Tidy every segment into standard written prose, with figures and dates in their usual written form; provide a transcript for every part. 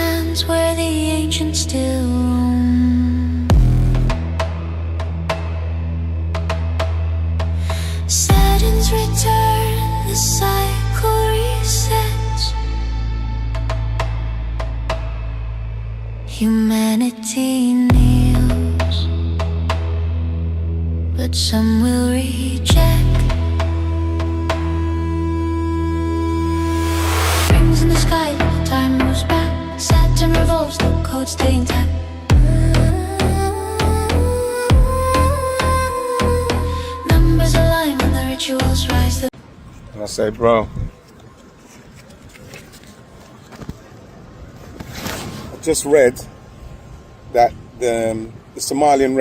lands where the ancients still roam. Saturn's return, the cycle resets. Humanity kneels, but some will reject. Rings in the sky, time moves back. Saturn revolves, the codes stay intact. Numbers align when the rituals rise. And I say, bro, I just read that the Somalian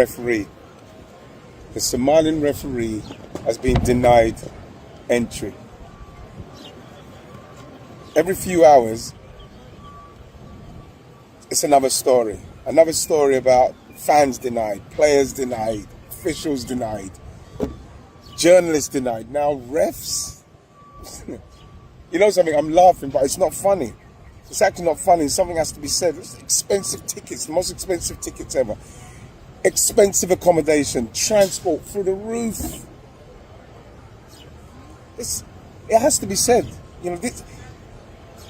referee has been denied entry. Every few hours, it's another story. Another story about fans denied, players denied, officials denied, journalists denied. Now refs, you know something, I'm laughing, but it's not funny. It's actually not funny. Something has to be said. It's expensive tickets, the most expensive tickets ever. Expensive accommodation, transport through the roof. It has to be said. You know,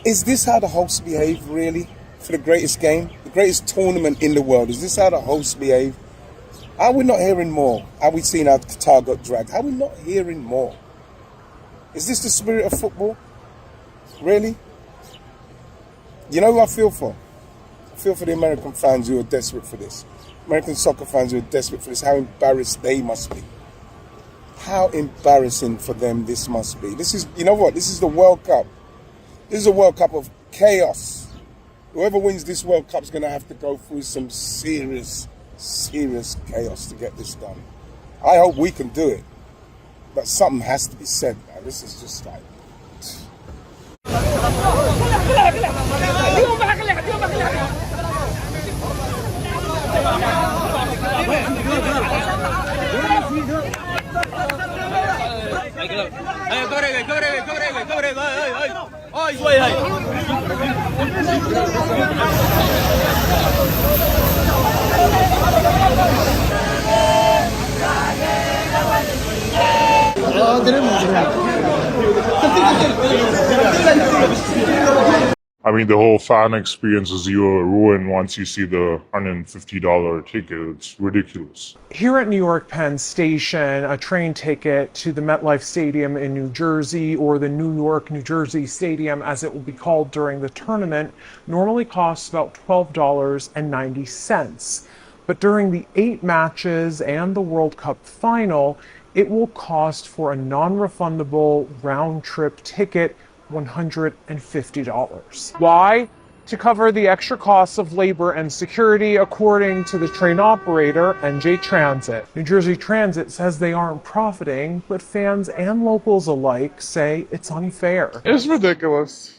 is this how the hosts behave, really, for the greatest game, the greatest tournament in the world? Is this how the hosts behave? Are we not hearing more? Are we seeing how Qatar got dragged? Are we not hearing more? Is this the spirit of football? Really? You know who I feel for? I feel for the American fans who are desperate for this. American soccer fans who are desperate for this. How embarrassed they must be. How embarrassing for them this must be. This is, you know what? This is the World Cup. This is a World Cup of chaos. Whoever wins this World Cup is going to have to go through some serious chaos to get this done. I hope we can do it. But something has to be said now. This is just like... I mean, the whole fan experience is ruined once you see the $150 ticket. It's ridiculous. Here at New York Penn Station, a train ticket to the MetLife Stadium in New Jersey, or the New York, New Jersey Stadium as it will be called during the tournament, normally costs about $12.90. But during the 8 matches and the World Cup final, it will cost, for a non-refundable round-trip ticket, $150. Why? To cover the extra costs of labor and security, according to the train operator, NJ Transit. New Jersey Transit says they aren't profiting, but fans and locals alike say it's unfair. It's ridiculous.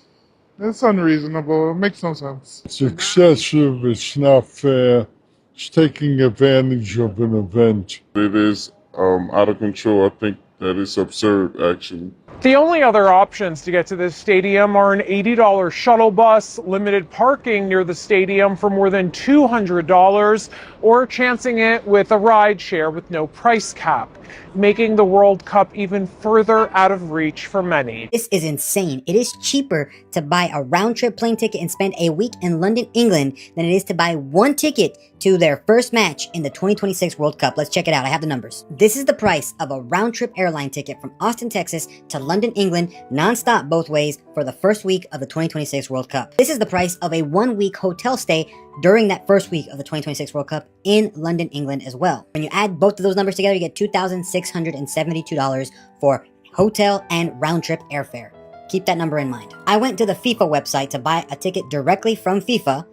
It's unreasonable. It makes no sense. It's excessive. It's not fair. It's taking advantage of an event. It is out of control. I think that it's absurd, actually. The only other options to get to this stadium are an $80 shuttle bus, limited parking near the stadium for more than $200, or chancing it with a ride share with no price cap, making the World Cup even further out of reach for many. This is insane. It is cheaper to buy a round-trip plane ticket and spend a week in London, England, than it is to buy one ticket to their first match in the 2026 World Cup. Let's check it out. I have the numbers. This is the price of a round-trip airline ticket from Austin, Texas to London, England, non-stop both ways for the first week of the 2026 World Cup. This is the price of a 1-week hotel stay during that first week of the 2026 World Cup in London, England as well. When you add both of those numbers together, you get $2,672 for hotel and round-trip airfare. Keep that number in mind. I went to the FIFA website to buy a ticket directly from FIFA,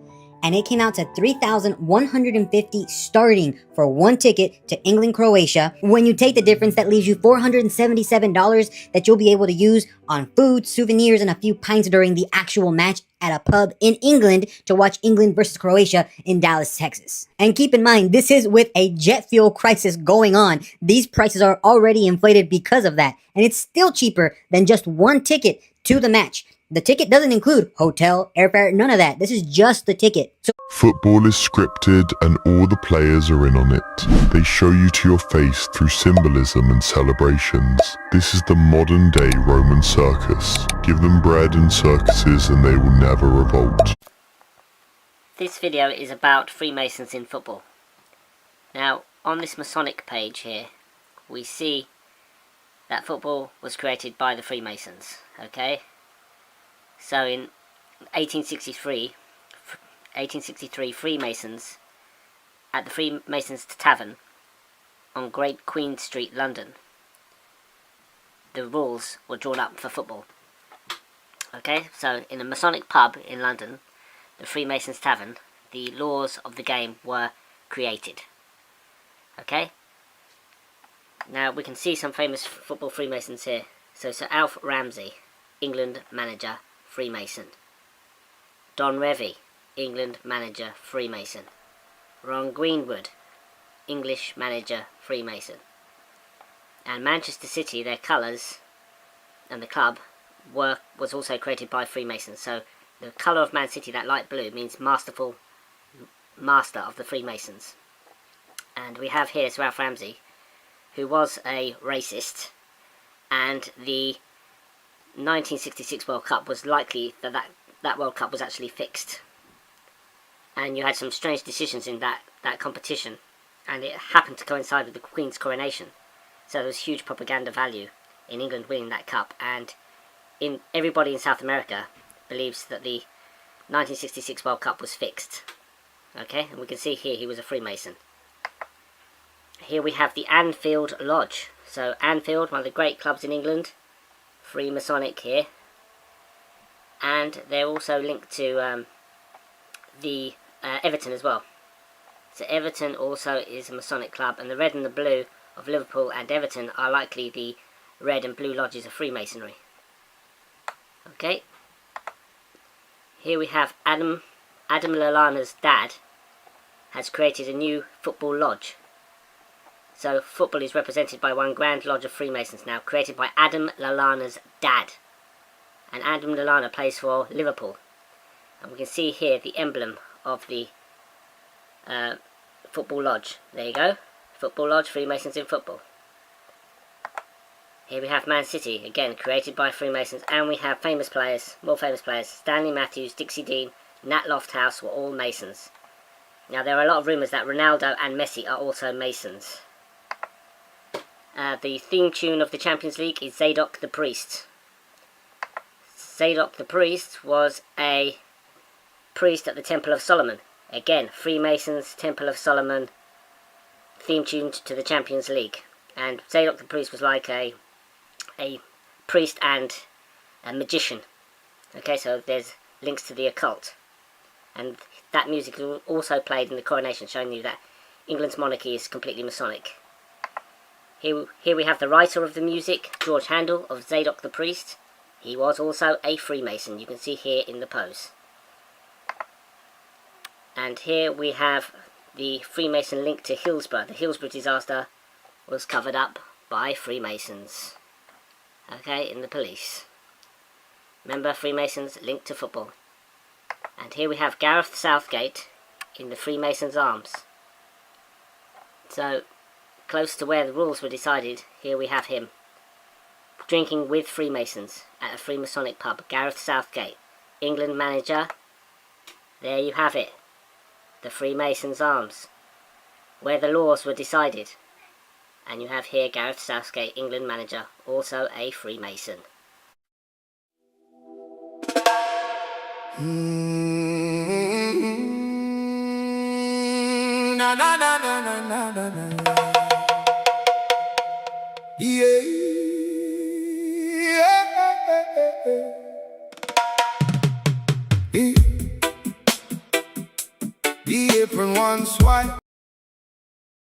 and it came out to $3,150 starting for one ticket to England, Croatia. When you take the difference, that leaves you $477 that you'll be able to use on food, souvenirs, and a few pints during the actual match at a pub in England to watch England versus Croatia in Dallas, Texas. And keep in mind, this is with a jet fuel crisis going on. These prices are already inflated because of that, and it's still cheaper than just one ticket to the match. The ticket doesn't include hotel, airfare, none of that. This is just the ticket. So Football is scripted and all the players are in on it. They show you to your face through symbolism and celebrations. This is the modern day Roman circus. Give them bread and circuses and they will never revolt. This video is about Freemasons in football. Now, on this Masonic page here, we see that football was created by the Freemasons, okay? So in 1863, Freemasons at the Freemasons Tavern on Great Queen Street, London, the rules were drawn up for football. Okay, so in a Masonic pub in London, the Freemasons Tavern, the laws of the game were created. Okay, now we can see some famous football Freemasons here. So Sir Alf Ramsey, England manager, Freemason. Don Revie, England manager, Freemason. Ron Greenwood, English manager, Freemason. And Manchester City, their colours and the club was also created by Freemasons. So the colour of Man City, that light blue, means master of the Freemasons. And we have here Sir Alf Ramsey, who was a racist, and the 1966 World Cup was likely that World Cup was actually fixed. And you had some strange decisions in that competition, and it happened to coincide with the Queen's coronation. So there was huge propaganda value in England winning that cup, and everybody in South America believes that the 1966 World Cup was fixed. Okay, and we can see here he was a Freemason. Here we have the Anfield Lodge. So Anfield, one of the great clubs in England, Freemasonic here. And they're also linked to the Everton as well. So Everton also is a Masonic club, and the red and the blue of Liverpool and Everton are likely the red and blue lodges of Freemasonry. Okay. Here we have Adam Lallana's dad has created a new football lodge. So football is represented by one Grand Lodge of Freemasons now, created by Adam Lallana's dad. And Adam Lallana plays for Liverpool. And we can see here the emblem of the football lodge. There you go. Football lodge, Freemasons in football. Here we have Man City, again created by Freemasons, and we have famous players, more famous players. Stanley Matthews, Dixie Dean, Nat Lofthouse were all Masons. Now there are a lot of rumours that Ronaldo and Messi are also Masons. The theme tune of the Champions League is Zadok the Priest. Zadok the Priest was a priest at the Temple of Solomon. Again, Freemasons, Temple of Solomon, theme tuned to the Champions League. And Zadok the Priest was like a priest and a magician. Okay, so there's links to the occult. And that music is also played in the coronation, showing you that England's monarchy is completely Masonic. Here we have the writer of the music, George Handel of Zadok the Priest. He was also a Freemason, you can see here in the pose. And here we have the Freemason link to Hillsborough. The Hillsborough disaster was covered up by Freemasons. Okay, in the police. Remember, Freemasons linked to football. And here we have Gareth Southgate in the Freemasons' arms. So, close to where the rules were decided, here we have him. Drinking with Freemasons at a Freemasonic pub. Gareth Southgate, England manager. There you have it. The Freemasons' arms. Where the laws were decided. And you have here Gareth Southgate, England manager, also a Freemason. Na na na na na na na na. Yeah. The apron one swipe.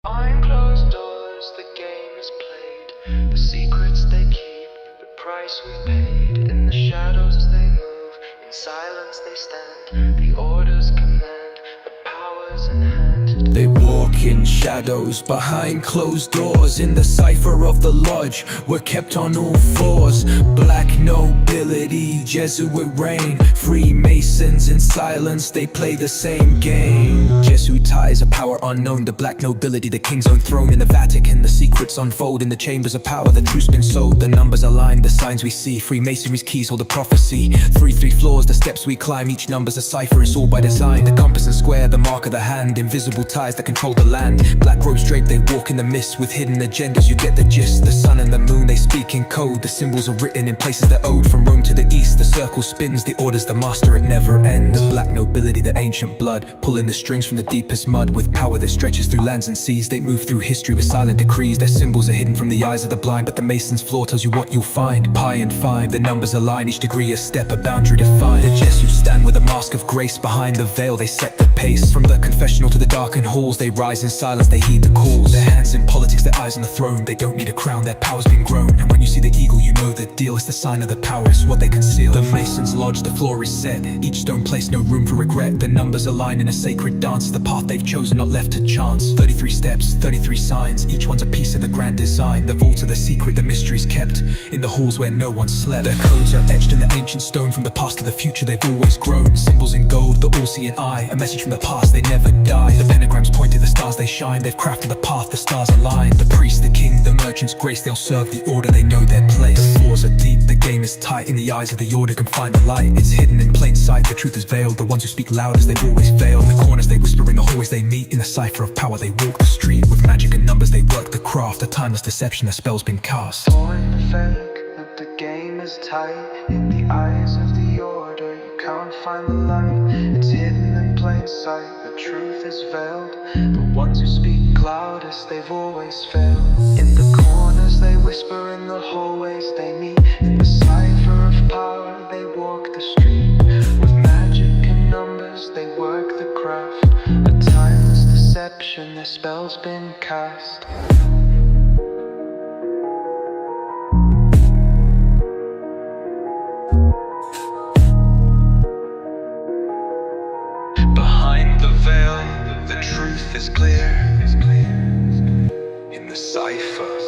Behind closed doors, the game is played. The secrets they keep, the price we paid. In the shadows they move, in silence they stand. The orders command, the powers in hand. They pour walk in shadows behind closed doors. In the cipher of the lodge, we're kept on all fours. Black nobility, Jesuit reign. Freemasons in silence, they play the same game. Jesuit ties, a power unknown. The black nobility, the king's own throne. In the Vatican, the secrets unfold. In the chambers of power, the truth's been sold. The numbers align, the signs we see. Freemasonry's keys hold a prophecy. Three floors, the steps we climb. Each number's a cipher, it's all by design. The compass and square, the mark of the hand. Invisible ties that control the land. Black robes draped, they walk in the mist. With hidden agendas, you get the gist. The sun and the moon, they speak in code. The symbols are written in places that owed. From Rome to the east, the circle spins. The order's the master, it never ends. The black nobility, the ancient blood, pulling the strings from the deepest mud. With power that stretches through lands and seas, they move through history with silent decrees. Their symbols are hidden from the eyes of the blind, but the mason's floor tells you what you'll find. Pi and 5, the numbers align, each degree a step, a boundary defined. The Jesuits stand with a mask of grace. Behind the veil, they set the pace. From the confessional to the darkened halls, they rise in silence, they heed the calls. Their hands in politics, their eyes on the throne. They don't need a crown, their power's been grown. And when you see the eagle, you know the deal. It's the sign of the power, it's what they conceal. The mason's lodge, the floor is set. Each stone placed, no room for regret. The numbers align in a sacred dance. The path they've chosen, not left to chance. 33 steps, 33 signs. Each one's a piece of the grand design. The vaults are the secret, the mystery's kept in the halls where no one slept. Their codes are etched in the ancient stone. From the past to the future, they've always grown. Symbols in gold, the all-seeing eye. A message from the past, they never die. The pentagrams point to the stars, they shine. They've crafted the path, the stars align. The priest, the king, the merchant's grace, they'll serve the order, they know their place. The floors are deep, the game is tight. In the eyes of the order can find the light. It's hidden in plain sight, the truth is veiled. The ones who speak loudest, they've always failed. In the corners they whisper, in the hallways they meet. In the cipher of power they walk the street. With magic and numbers they work the craft. A timeless deception, the spell's been cast. Point the fake that the game is tight. In the eyes of the order you can't find the light. It's hidden in plain sight, the truth is veiled. The ones who speak loudest, they've always failed. In the corners they whisper, in the hallways they meet. In the cipher of power they walk the street. With magic and numbers they work the craft. A timeless deception, their spell's been cast. Behind the veil, the truth is clear. In the cipher